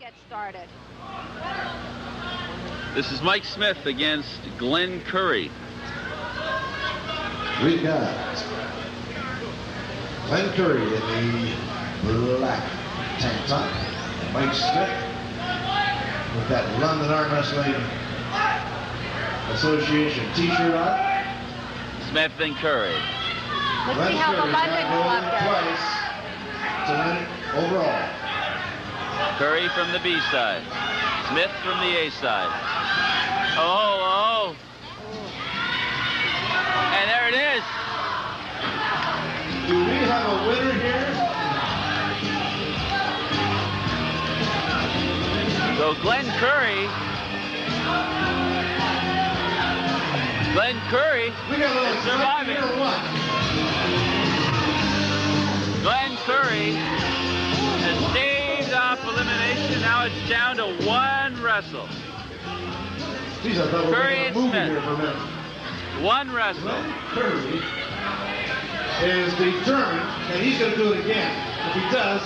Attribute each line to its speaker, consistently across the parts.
Speaker 1: get started.
Speaker 2: This is Mike Smith against Glenn Curry.
Speaker 3: We've got Glenn Curry in the black tank top. Mike Smith with that London Armwrestling Association t-shirt on.
Speaker 2: Smith and Curry.
Speaker 1: Let's see how the London club does.
Speaker 3: Twice to win it overall.
Speaker 2: Curry from the B side. Smith from the A side. Oh. And there it is.
Speaker 3: Do we have a winner here?
Speaker 2: So Glenn Curry
Speaker 3: We got a little
Speaker 2: is surviving.
Speaker 3: here or what?
Speaker 2: Glenn Curry has staved off elimination. Now it's down to one wrestle.
Speaker 3: Geez, I thought we were
Speaker 2: Curry
Speaker 3: making a
Speaker 2: and
Speaker 3: movie
Speaker 2: Smith.
Speaker 3: here for a minute.
Speaker 2: One wrestle.
Speaker 3: Glenn Curry is determined that he's going to do it again. If he does,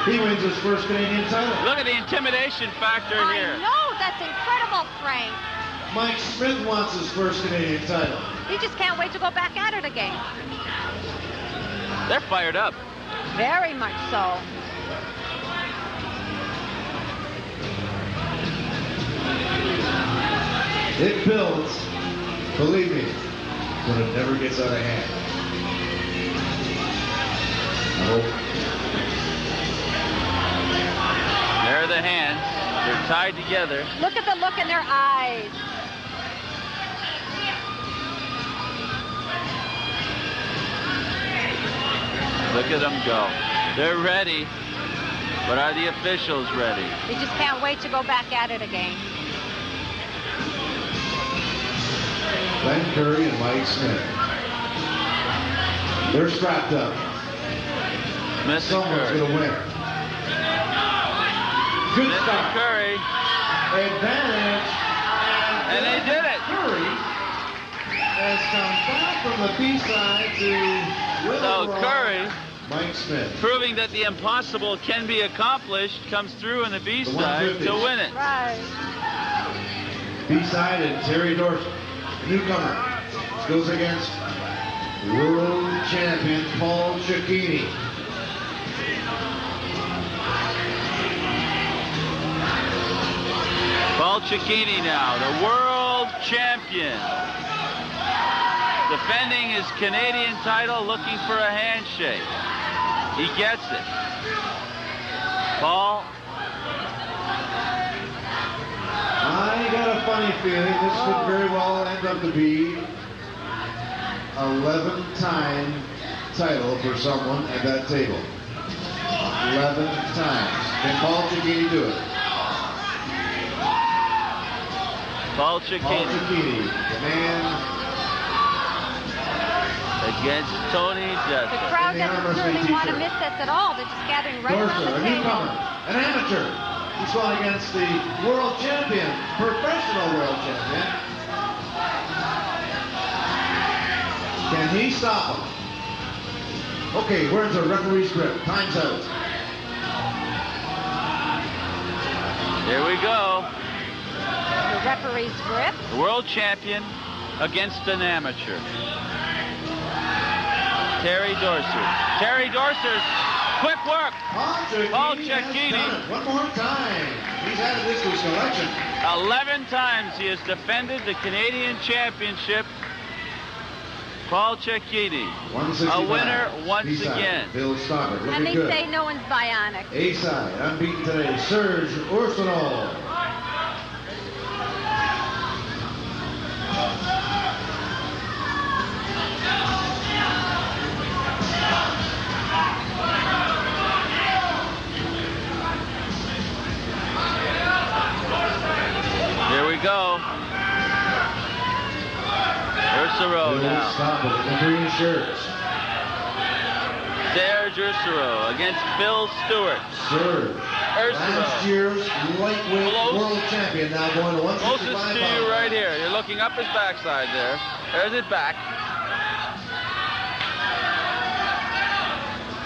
Speaker 3: he wins his first Canadian title.
Speaker 2: Look at the intimidation factor here.
Speaker 1: I know, that's incredible, Frank.
Speaker 3: Mike Smith wants his first Canadian title.
Speaker 1: He just can't wait to go back at it again.
Speaker 2: They're fired up.
Speaker 1: Very much so.
Speaker 3: It builds, believe me, but it never gets out of hand. I hope.
Speaker 2: There are the hands. They're tied together.
Speaker 1: Look at the look in their eyes.
Speaker 2: Look at them go. They're ready. But are the officials ready?
Speaker 1: They just can't wait to go back at it again.
Speaker 3: Glenn Curry and Mike Smith. They're strapped up.
Speaker 2: Smith and
Speaker 3: Someone's
Speaker 2: Curry.
Speaker 3: going to win. Good
Speaker 2: Smith and
Speaker 3: start.
Speaker 2: Curry.
Speaker 3: Advantage.
Speaker 2: And they did it.
Speaker 3: Curry has come back from the B side to win
Speaker 2: So
Speaker 3: overall.
Speaker 2: Curry,
Speaker 3: Mike Smith.
Speaker 2: proving that the impossible can be accomplished, comes through in the B
Speaker 3: The
Speaker 2: side
Speaker 3: 150s.
Speaker 2: to win it.
Speaker 1: Right.
Speaker 3: B-side and Terry Dorsey, newcomer, goes against world champion Paul Cecchini.
Speaker 2: Paul Cecchini now, the world champion. Defending his Canadian title, looking for a handshake. He gets it. Paul.
Speaker 3: I got a funny feeling this could very well end up to be 11-time title for someone at that table. 11 times. Can Paul Cecchini do it?
Speaker 2: Paul
Speaker 3: Paul
Speaker 2: Cecchini
Speaker 3: Cecchini, the man.
Speaker 2: against Tony
Speaker 1: The
Speaker 2: Jessica.
Speaker 1: crowd
Speaker 3: In the
Speaker 1: doesn't
Speaker 3: armwrestling
Speaker 1: certainly want to
Speaker 3: t-shirt.
Speaker 1: miss this at all. They're just gathering right around
Speaker 3: Dorsey,
Speaker 1: the
Speaker 3: a
Speaker 1: table.
Speaker 3: newcomer, an amateur. He's going against the world champion, professional world champion. Can he stop him? Okay, where's the referee's grip? Time's out.
Speaker 2: Here we go.
Speaker 1: The referee's grip.
Speaker 2: The world champion against an amateur. Terry Dorsey. Terry Dorsey, quick work. Paul Cecchini.
Speaker 3: has done it one more time. He's added this to his collection.
Speaker 2: 11 times he has defended the Canadian Championship. Paul Cecchini,
Speaker 3: 165.
Speaker 2: a winner once
Speaker 3: B-side,
Speaker 2: again.
Speaker 3: Bill Stoppert, looking
Speaker 1: And they
Speaker 3: good.
Speaker 1: say no one's bionic.
Speaker 3: A-side, unbeaten today, Serge Ursinol.
Speaker 2: Here we go. Ursero
Speaker 3: Bill
Speaker 2: now.
Speaker 3: Stoppert in the green shirts.
Speaker 2: Serge Ursero against Phil Stewart.
Speaker 3: Serge, last year's lightweight
Speaker 2: Close.
Speaker 3: world champion, now going to 165
Speaker 2: Closest to you
Speaker 3: pounds.
Speaker 2: right here. You're looking up his backside there. There's it back.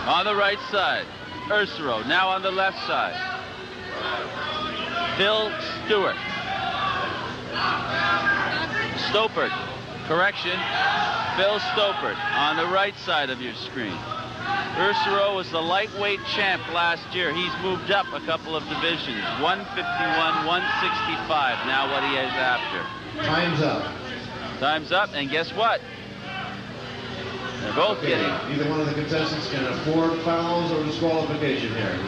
Speaker 2: On the right side, Ursero. Now on the left side. Phil Stewart. Stoppert. Correction. Phil Stoppert on the right side of your screen. Ursero was the lightweight champ last year. He's moved up a couple of divisions. 151, 165. Now what he is after.
Speaker 3: Time's up.
Speaker 2: Time's up, and guess what? They're both getting.
Speaker 3: Either one of the contestants can afford fouls or disqualification here.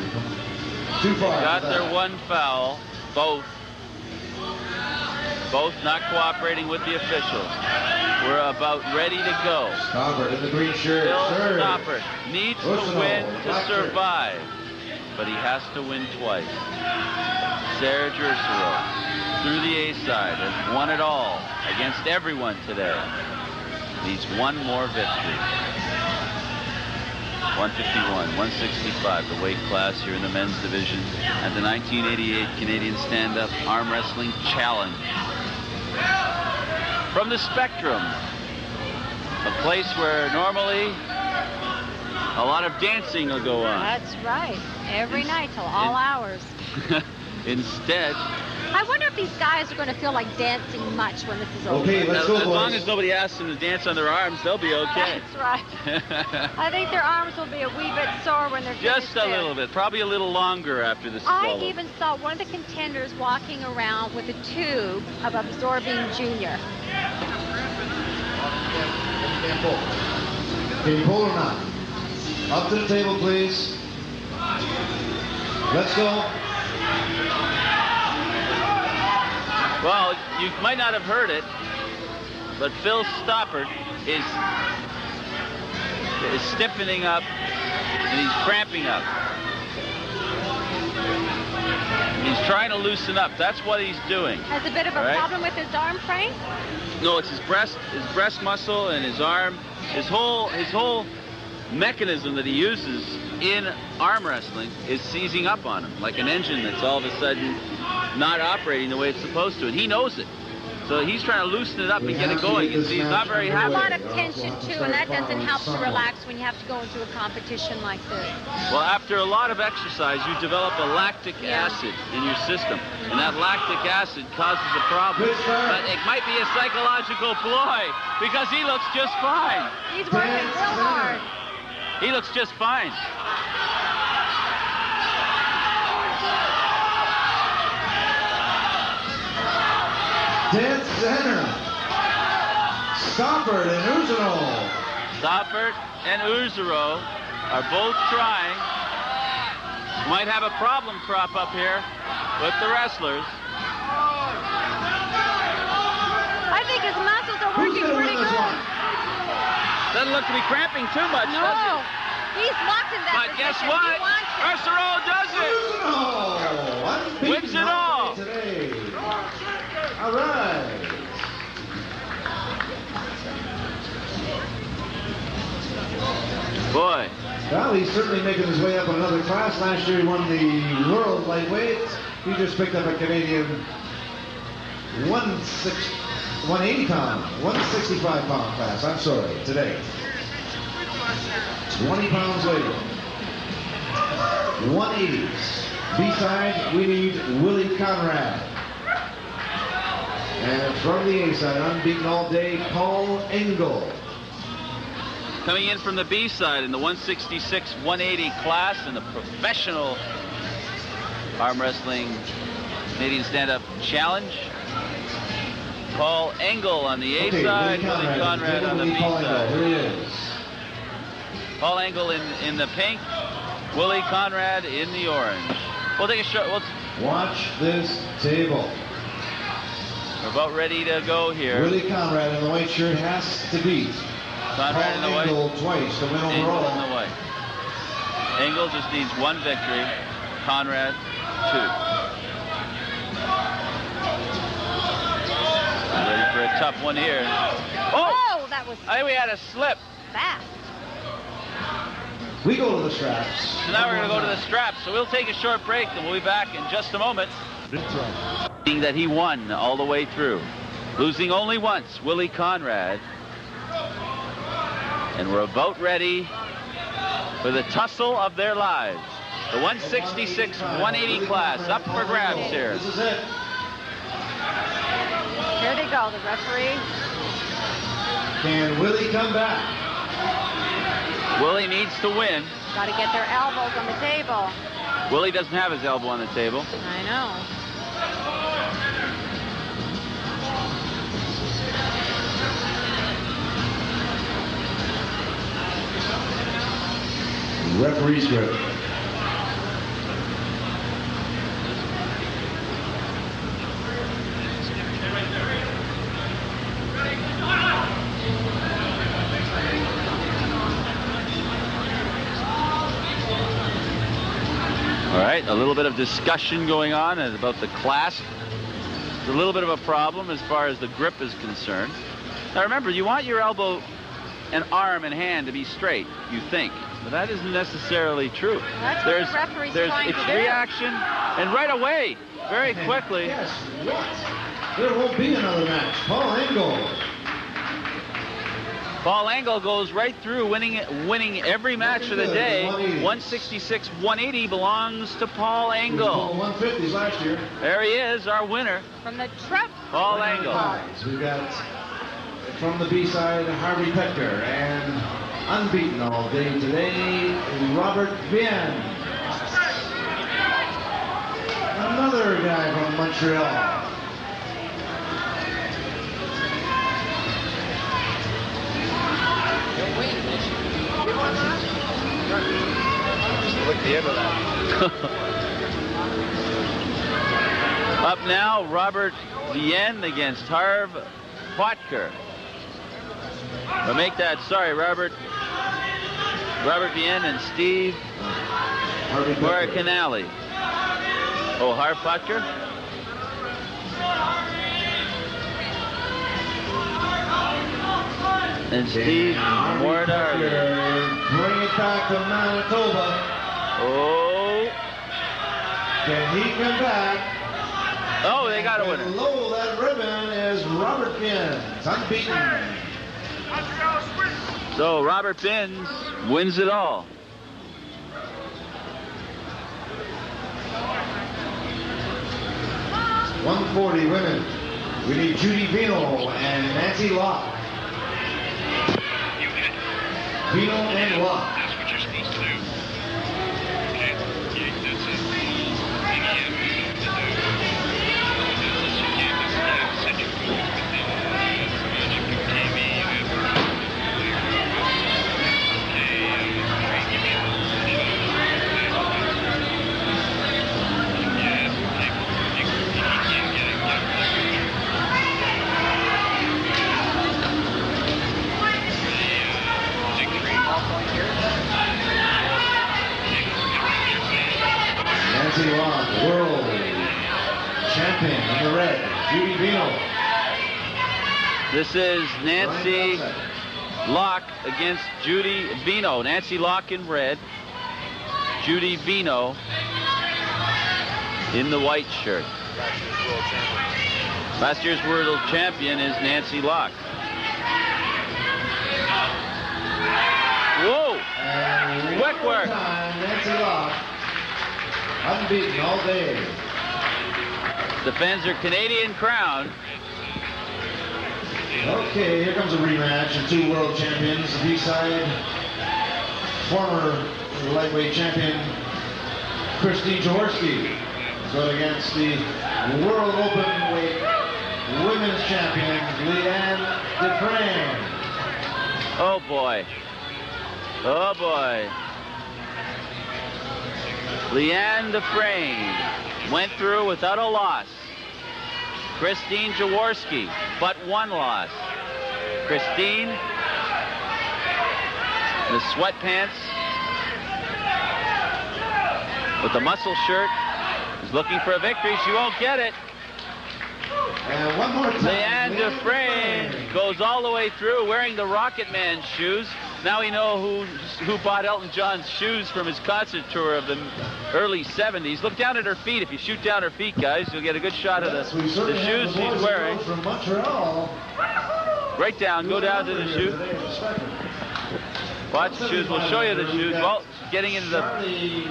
Speaker 3: Too far.
Speaker 2: Got their one foul. Both not cooperating with the officials. We're about ready to go.
Speaker 3: Stoppert in the green shirt.
Speaker 2: Phil Stoppert needs to win to survive, but he has to win twice. Serge Ursero, through the A side, has won it all against everyone today. Needs one more victory. 151, 165, the weight class here in the men's division at the 1988 Canadian Stand-Up Arm Wrestling Challenge. From the Spectrum, a place where normally a lot of dancing will go on.
Speaker 1: That's right. Every night till all hours.
Speaker 2: Instead,
Speaker 1: I wonder if these guys are going to feel like dancing much when this is over.
Speaker 3: Okay, let's go, boys.
Speaker 2: As long as nobody asks them to dance on their arms, they'll be okay.
Speaker 1: That's right. I think their arms will be a wee bit sore when they're
Speaker 2: Just
Speaker 1: finished
Speaker 2: a little bit, probably a little longer after this is
Speaker 1: I
Speaker 2: over.
Speaker 1: even saw one of the contenders walking around with a tube of absorbing Junior.
Speaker 3: Can't pull. Can you pull or not? Up to the table, please. Let's go.
Speaker 2: Well, you might not have heard it, but Phil Stoppert is stiffening up and he's cramping up. He's trying to loosen up. That's what he's doing.
Speaker 1: Has a bit of a problem with his arm, Frank?
Speaker 2: No, it's his breast muscle and his arm. His whole mechanism that he uses in arm wrestling is seizing up on him, like an engine that's all of a sudden not operating the way it's supposed to, and he knows it. So he's trying to loosen it up and get it going. You see, he's not very happy.
Speaker 1: A lot of tension too, and that doesn't help to relax when you have to go into a competition like this.
Speaker 2: Well, after a lot of exercise, you develop a lactic acid in your system, and that lactic acid causes a problem. But it might be a psychological ploy, because he looks just fine.
Speaker 1: He's working real hard.
Speaker 2: He looks just fine.
Speaker 3: Dead center. Stoppert and Ursero.
Speaker 2: Stoppert and Ursero are both trying. Might have a problem crop up here with the wrestlers.
Speaker 1: I think his muscles are working pretty good.
Speaker 2: Doesn't look to be cramping too much, does
Speaker 1: No,
Speaker 2: it?
Speaker 1: he's locked in that
Speaker 2: But guess
Speaker 1: position.
Speaker 2: what?
Speaker 1: He wants it.
Speaker 2: Ursero does it!
Speaker 3: Ursero
Speaker 2: Wins it all!
Speaker 3: Today. All right.
Speaker 2: Boy.
Speaker 3: Well, he's certainly making his way up in another class. Last year he won the world lightweight. He just picked up a Canadian 180 pound, 165 pound class. I'm sorry, today. 20 pounds later. 180s. B-side, we need Willie Conrad. And from the A-side, unbeaten all day, Paul Engel.
Speaker 2: Coming in from the B side in the 166, 180 class in the professional arm wrestling Canadian Stand-Up Challenge. Paul Engel on the A side, Willie Conrad on the B side.
Speaker 3: Here he is.
Speaker 2: Paul Engel in the pink, Willie Conrad in the orange. We'll take a shot.
Speaker 3: Watch this table.
Speaker 2: We're about ready to go here.
Speaker 3: Willie Conrad in the white shirt has to beat
Speaker 2: Conrad in the white.
Speaker 3: Engel twice to win
Speaker 2: Engel
Speaker 3: overall.
Speaker 2: in the white. Engel just needs one victory. Conrad, 2. Ready for a tough one here.
Speaker 1: Oh, that was
Speaker 2: I think we had a slip.
Speaker 1: fast.
Speaker 3: We go to the straps.
Speaker 2: So now we're going to go to the straps. So we'll take a short break and we'll be back in just a moment. Being that he won all the way through. Losing only once, Willie Conrad. And we're about ready for the tussle of their lives. The 166-180 class up for grabs here.
Speaker 3: This is it.
Speaker 1: Here they go, the referee.
Speaker 3: Can Willie come back?
Speaker 2: Willie needs to win.
Speaker 1: Got to get their elbows on the table.
Speaker 2: Willie doesn't have his elbow on the table.
Speaker 1: I know.
Speaker 3: Referee's grip.
Speaker 2: All right, a little bit of discussion going on about the clasp. It's a little bit of a problem as far as the grip is concerned. Now remember, you want your elbow and arm and hand to be straight, you think. But that isn't necessarily true.
Speaker 1: That's what the referee's trying to do.
Speaker 2: Reaction, and right away, very quickly.
Speaker 3: Guess what? There won't be another match. Paul Engel.
Speaker 2: Paul Engel goes right through, winning every match of the day. 166-180 belongs to Paul Engel.
Speaker 3: 150s last year.
Speaker 2: There he is, our winner.
Speaker 1: From the trap.
Speaker 2: Paul Engel.
Speaker 3: We've got from the B-side, Harvey Pector, and unbeaten all day today, Robert Vienne. Another guy from Montreal.
Speaker 4: Look at the end of that.
Speaker 2: Up now, Robert Vienne against Harv Potker. But make that, sorry, Robert Vienne and Steve Moricanelli. Oh, Harv Potker? And Steve Moricanelli.
Speaker 3: Bring it back to Manitoba.
Speaker 2: Oh.
Speaker 3: Can he come back?
Speaker 2: Oh, they got a winner.
Speaker 3: Below that ribbon is Robert Vienne. It's unbeaten.
Speaker 2: So Robert Vienne wins it all.
Speaker 3: .140 women. We need Judy Vino and Nancy Locke. Vino and Locke.
Speaker 4: That's what you're supposed to do. Okay? Yeah, that's it.
Speaker 3: Nancy Locke, world champion in the red, Judy Vino.
Speaker 2: This is Nancy Locke against Judy Vino. Nancy Locke in red, Judy Vino in the white shirt. Last year's world champion is Nancy Locke. Whoa!
Speaker 3: And
Speaker 2: Quick work.
Speaker 3: Time, Nancy Locke, unbeaten all day.
Speaker 2: Defends her Canadian crown.
Speaker 3: Okay, here comes a rematch of two world champions. The B-side, former lightweight champion Christine Jaworski going against the world openweight women's champion Liane Dufresne.
Speaker 2: Oh boy. Oh boy. Liane Dufresne went through without a loss. Christine Jaworski, but one loss. Christine, the sweatpants with the muscle shirt, is looking for a victory. She won't get it.
Speaker 3: And one more time.
Speaker 2: Liane Dufresne goes all the way through wearing the Rocket Man shoes. Now we know who bought Elton John's shoes from his concert tour of the early 70s. Look down at her feet. If you shoot down her feet, guys, you'll get a good shot of the shoes she's wearing.
Speaker 3: From Montreal.
Speaker 2: Right down. Go down to the shoe. Watch the shoes. We'll show you the shoes. Well, she's getting into the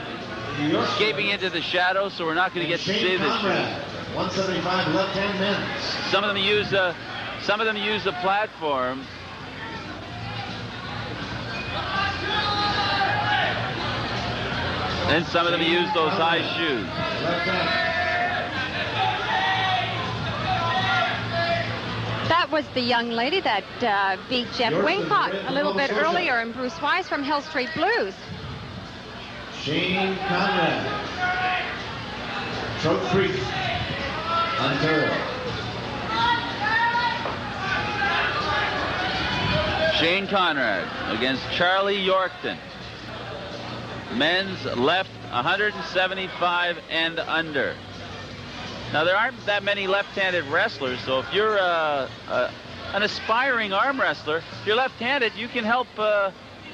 Speaker 2: escaping into the shadows, so we're not going to get to see this.
Speaker 3: 175 left-hand men's.
Speaker 2: Some of them use the platform. And some of them use those high shoes.
Speaker 1: That was the young lady that beat Jeff Wincott a little bit earlier, and Bruce Wise from Hill Street Blues.
Speaker 3: Shane Conrad, Trout Creek, Ontario.
Speaker 2: Shane Conrad against Charlie Yorkton. Men's left 175 and under. Now, there aren't that many left-handed wrestlers, so if you're an aspiring arm wrestler, if you're left-handed, you can help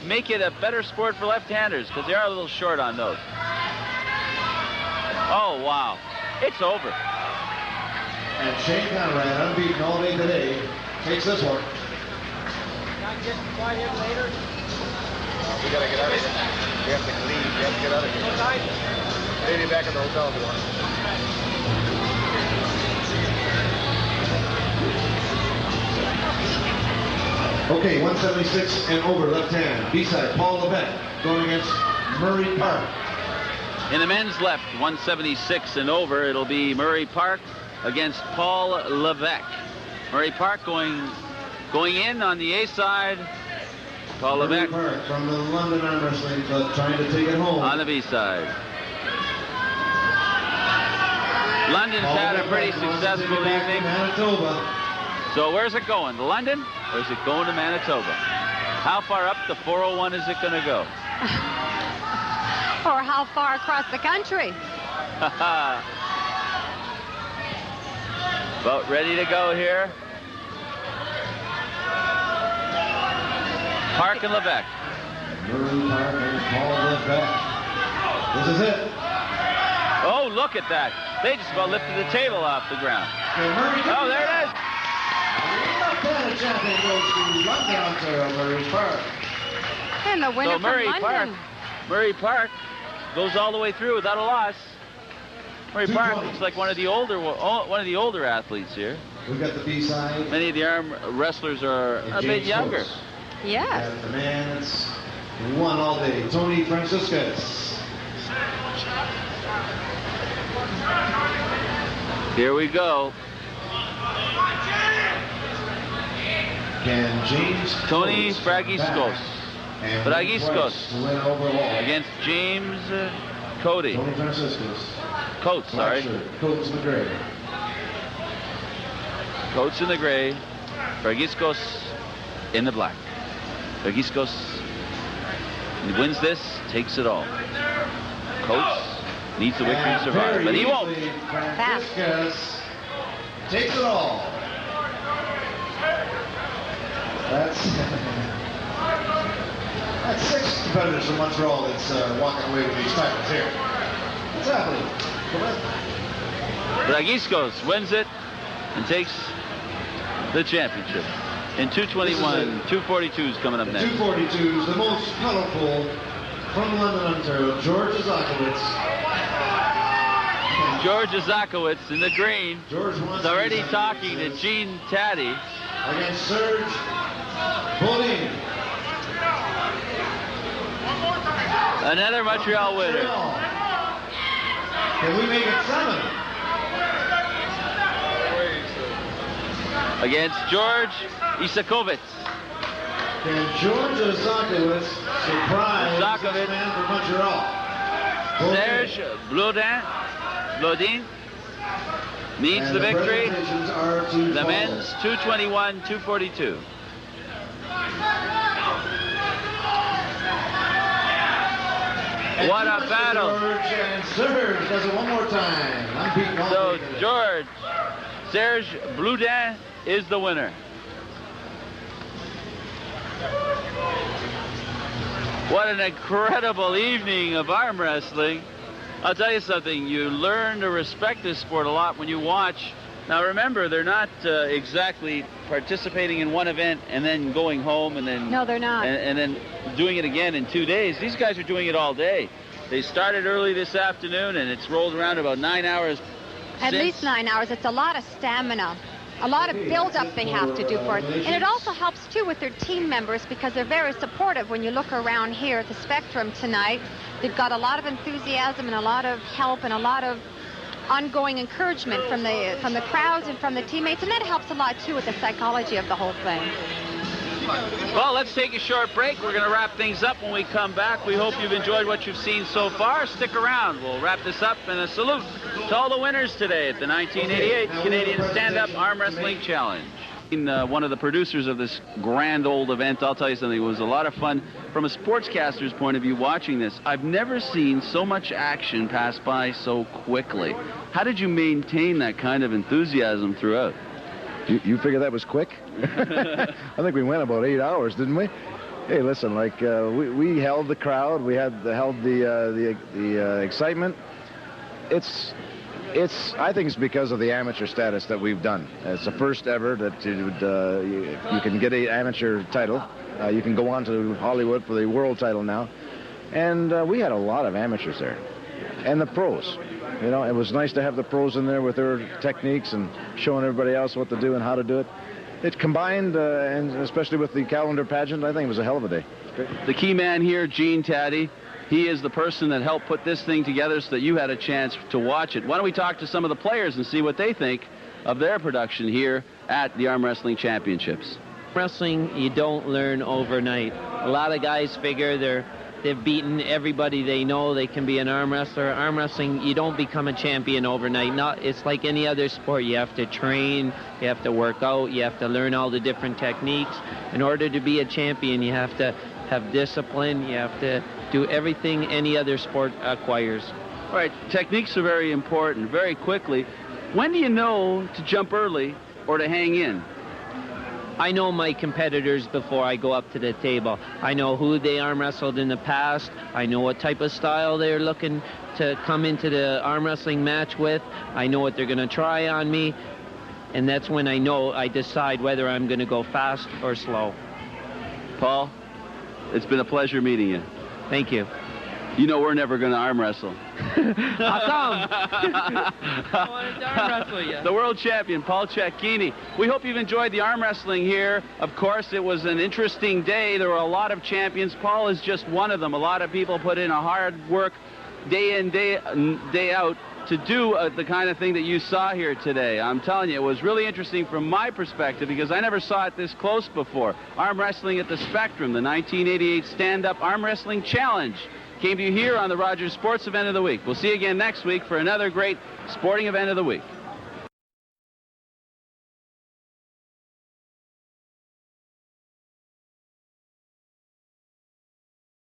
Speaker 2: make it a better sport for left-handers, because they are a little short on those. Oh, wow. It's over.
Speaker 3: And Shane Conrad, unbeaten all day today, takes this one.
Speaker 5: Not get quite in later.
Speaker 6: We gotta get out of here. We have to leave. We have to get out of here. Maybe back in the hotel if you want.
Speaker 3: Okay, 176 and over, left hand. B-side, Paul Levesque going against Murray Park.
Speaker 2: In the men's left, 176 and over, it'll be Murray Park against Paul Levesque. Murray Park going in on the A side. Paul Levesque
Speaker 3: from the London Arm Wrestling Club trying to take it home
Speaker 2: on the B side. London's had a pretty successful evening.
Speaker 3: Manitoba.
Speaker 2: So where's it going? To London, or is it going to Manitoba? How far up the 401 is it going to go?
Speaker 1: Or how far across the country?
Speaker 2: About ready to go here. Park and Levesque.
Speaker 3: Murray Park and Paul Levesque. This is it.
Speaker 2: Oh, look at that. They just about lifted the table off the ground. Oh, there it is.
Speaker 3: The champion goes to London, Ontario, Murray Park.
Speaker 1: And the winner
Speaker 2: So Murray
Speaker 1: from London.
Speaker 2: Murray Park goes all the way through without a loss. Murray Park looks like one of the older athletes here.
Speaker 3: We've got the B side.
Speaker 2: Many of the arm wrestlers are a bit younger.
Speaker 1: Yes.
Speaker 3: And the man that's won all day, Tony Franciscus.
Speaker 2: Here we go.
Speaker 3: Can James
Speaker 2: Tony Fragiskos against James Cody.
Speaker 3: Tony Franciscus.
Speaker 2: Coates, sorry.
Speaker 3: Coates in the gray.
Speaker 2: Coates in the gray. Fragiskos in the black. Fragiskos wins this, takes it all. Coates needs the victory to survive, but he won't.
Speaker 3: Franciscus takes it all. That's 6 competitors from Montreal that's walking away with these titles here. What's happening?
Speaker 2: Fragiskos wins it and takes the championship. In 221, 242 is coming up next.
Speaker 3: 242 is the most colorful from London, Ontario, George Zakowicz.
Speaker 2: George Zakowicz in the green is already talking to Gene Taddy.
Speaker 3: Against Serge Boudin.
Speaker 2: Another Montreal winner.
Speaker 3: Can we make it 7?
Speaker 2: Against George Isakovitz.
Speaker 3: Can George Zakowicz surprise this man from Montreal?
Speaker 2: Serge Blodin needs the victory. The men's 221, 242. What a battle.
Speaker 3: George and Serge does it one more time.
Speaker 2: So Serge Blodin is the winner. What an incredible evening of arm wrestling. I'll tell you something, you learn to respect this sport a lot when you watch. Now remember, they're not exactly participating in one event and then going home and then...
Speaker 1: No, they're not.
Speaker 2: And then doing it again in 2 days. These guys are doing it all day. They started early this afternoon, and it's rolled around about 9 hours
Speaker 1: At
Speaker 2: since.
Speaker 1: least 9 hours. It's a lot of stamina, a lot of build-up they have to do for it. And it also helps, too, with their team members because they're very supportive. When you look around here at the Spectrum tonight, they've got a lot of enthusiasm and a lot of help and a lot of ongoing encouragement from the crowds and from the teammates, and that helps a lot, too, with the psychology of the whole thing.
Speaker 2: Well, let's take a short break. We're going to wrap things up when we come back. We hope you've enjoyed what you've seen so far. Stick around. We'll wrap this up in a salute to all the winners today at the 1988 Canadian Stand-Up Arm Wrestling Challenge. One of the producers of this grand old event, I'll tell you something, it was a lot of fun from a sportscaster's point of view watching this. I've never seen so much action pass by so quickly. How did you maintain that kind of enthusiasm throughout?
Speaker 7: You figure that was quick? I think we went about 8 hours, didn't we? Hey, listen, like we held the crowd, we held the excitement. I think it's because of the amateur status that we've done. It's the first ever that you can get an amateur title. You can go on to Hollywood for the world title now, and we had a lot of amateurs there, and the pros. You know, it was nice to have the pros in there with their techniques and showing everybody else what to do and how to do it. It combined, and especially with the calendar pageant, I think it was a hell of a day.
Speaker 2: The key man here, Gene Taddy, he is the person that helped put this thing together so that you had a chance to watch it. Why don't we talk to some of the players and see what they think of their production here at the Arm Wrestling Championships.
Speaker 8: Wrestling, you don't learn overnight. A lot of guys figure they've beaten everybody they know. They can be an arm wrestler. Arm wrestling, you don't become a champion overnight. It's like any other sport. You have to train, you have to work out, you have to learn all the different techniques. In order to be a champion, you have to have discipline, you have to do everything any other sport acquires.
Speaker 2: All right, techniques are very important. Very quickly, when do you know to jump early or to hang in?
Speaker 8: I know my competitors before I go up to the table. I know who they arm wrestled in the past. I know what type of style they're looking to come into the arm wrestling match with. I know what they're going to try on me. And that's when I decide whether I'm going to go fast or slow.
Speaker 2: Paul, it's been a pleasure meeting you.
Speaker 8: Thank you.
Speaker 2: You know we're never going to arm wrestle.
Speaker 8: How come? I wanted to arm wrestle you.
Speaker 2: The world champion, Paul Cecchini. We hope you've enjoyed the arm wrestling here. Of course, it was an interesting day. There were a lot of champions. Paul is just one of them. A lot of people put in a hard work day in, day out to do the kind of thing that you saw here today. I'm telling you, it was really interesting from my perspective because I never saw it this close before. Arm wrestling at the Spectrum, the 1988 Stand-Up Arm Wrestling Challenge, came to you here on the Rogers Sports Event of the Week. We'll see you again next week for another great sporting event of the week.